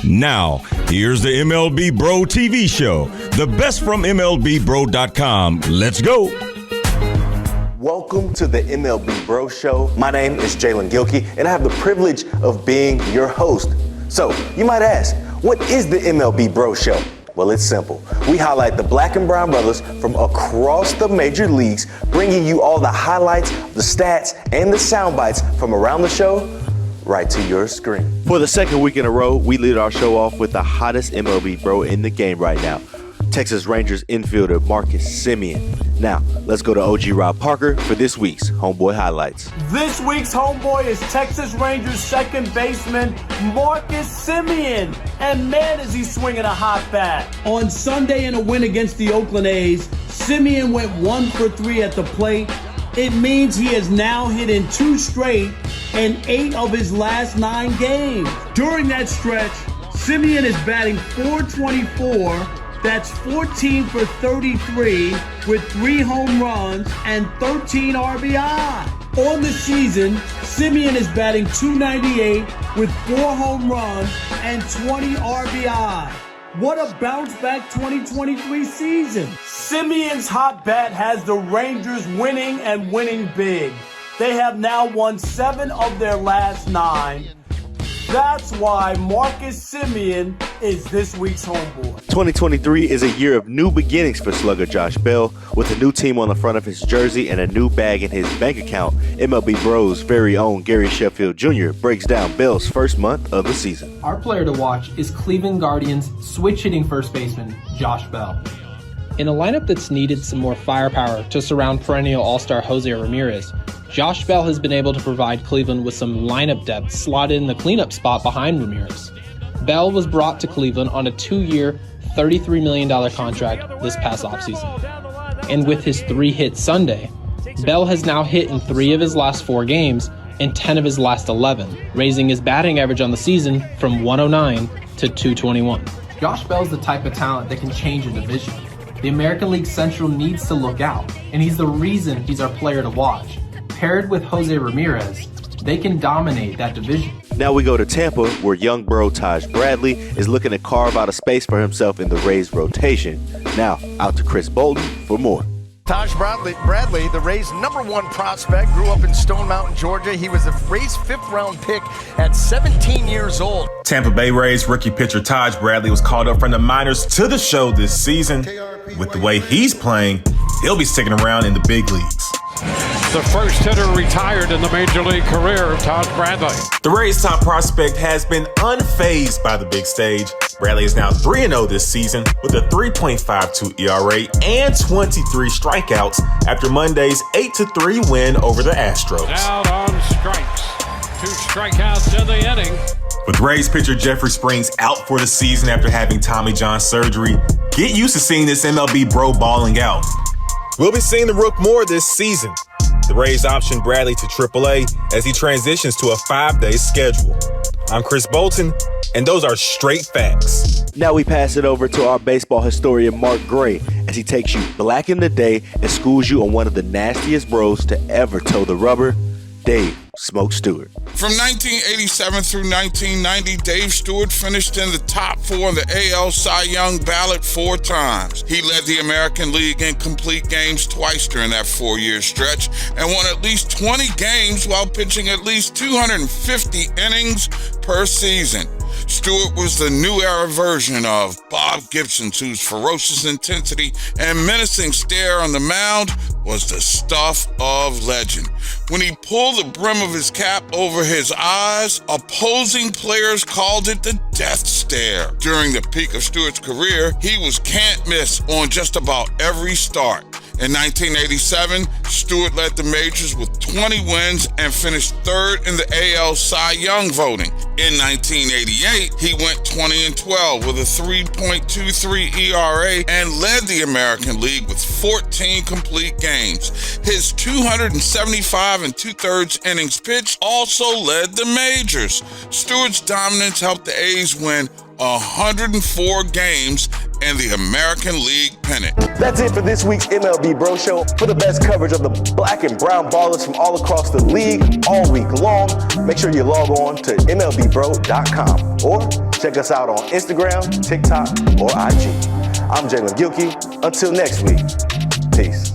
Now, here's the MLB Bro TV show. The best from MLBBro.com. Let's go. Welcome to the MLB Bro Show. My name is Jalen Gilkey, and I have the privilege of being your host. So, you might ask, what is the MLB Bro Show? Well, it's simple. We highlight the black and brown brothers from across the major leagues, bringing you all the highlights, the stats, and the sound bites from around the show right to your screen. For the second week in a row, we lead our show off with the hottest MLB bro in the game right now, Texas Rangers infielder Marcus Semien. Now, let's go to OG Rob Parker for this week's Homeboy Highlights. This week's Homeboy is Texas Rangers second baseman Marcus Semien. And man, is he swinging a hot bat. On Sunday in a win against the Oakland A's, Semien went 1 for 3 at the plate. It means he has now hit in 2 straight and 8 of his last 9 games. During that stretch, Semien is batting .424. That's 14 for 33 with 3 home runs and 13 RBI. On the season, Semien is batting .298 with 4 home runs and 20 RBI. What a bounce back 2023 season. Semien's hot bat has the Rangers winning and winning big. They have now won 7 of their last 9. That's why Marcus Semien is this week's homeboy. 2023 is a year of new beginnings for slugger Josh Bell. With a new team on the front of his jersey and a new bag in his bank account, MLB Bros' very own Gary Sheffield Jr. breaks down Bell's first month of the season. Our player to watch is Cleveland Guardians switch-hitting first baseman Josh Bell. In a lineup that's needed some more firepower to surround perennial all-star Jose Ramirez, Josh Bell has been able to provide Cleveland with some lineup depth slotted in the cleanup spot behind Ramirez. Bell was brought to Cleveland on a 2-year, $33 million contract this past offseason. And with his 3-hit Sunday, Bell has now hit in 3 of his last 4 games and 10 of his last 11, raising his batting average on the season from 109 to 221. Josh Bell's the type of talent that can change a division. The American League Central needs to look out, and he's the reason he's our player to watch. Paired with Jose Ramirez, they can dominate that division. Now we go to Tampa, where young bro Taj Bradley is looking to carve out a space for himself in the Rays rotation. Now, out to Chris Bolton for more. Taj Bradley, the Rays' #1 prospect, grew up in Stone Mountain, Georgia. He was the Rays' 5th-round pick at 17 years old. Tampa Bay Rays rookie pitcher Taj Bradley was called up from the minors to the show this season. With the way he's playing, he'll be sticking around in the big leagues. The first hitter retired in the Major League career of Taj Bradley. The Rays' top prospect has been unfazed by the big stage. Bradley is now 3-0 this season with a 3.52 ERA and 23 strikeouts after Monday's 8-3 win over the Astros. Out on strikes. 2 strikeouts in the inning. With Rays pitcher Jeffrey Springs out for the season after having Tommy John surgery, get used to seeing this MLB bro balling out. We'll be seeing the Rook more this season. The Rays optioned Bradley to AAA as he transitions to a 5-day schedule. I'm Chris Bolton, and those are straight facts. Now we pass it over to our baseball historian Mark Gray as he takes you back in the day and schools you on one of the nastiest bros to ever toe the rubber, Dave Smoke Stewart. From 1987 through 1990, Dave Stewart finished in the top 4 on the AL Cy Young ballot 4 times. He led the American League in complete games twice during that 4-year stretch and won at least 20 games while pitching at least 250 innings per season. Stewart was the new era version of Bob Gibson, whose ferocious intensity and menacing stare on the mound was the stuff of legend. When he pulled the brim of his cap over his eyes, opposing players called it the death stare. During the peak of Stewart's career, he was can't miss on just about every start. In 1987, Stewart led the majors with 20 wins and finished 3rd in the AL Cy Young voting. In 1988, he went 20-12 with a 3.23 ERA and led the American League with 14 complete games. His 275 2/3 innings pitched also led the majors. Stewart's dominance helped the A's win 104 games and the American League pennant. That's it for this week's MLB Bro Show. For the best coverage of the black and brown ballers from all across the league all week long, make sure you log on to MLBBro.com or Check us out on Instagram, TikTok, or IG. I'm Jalen Gilkey. Until next week, peace.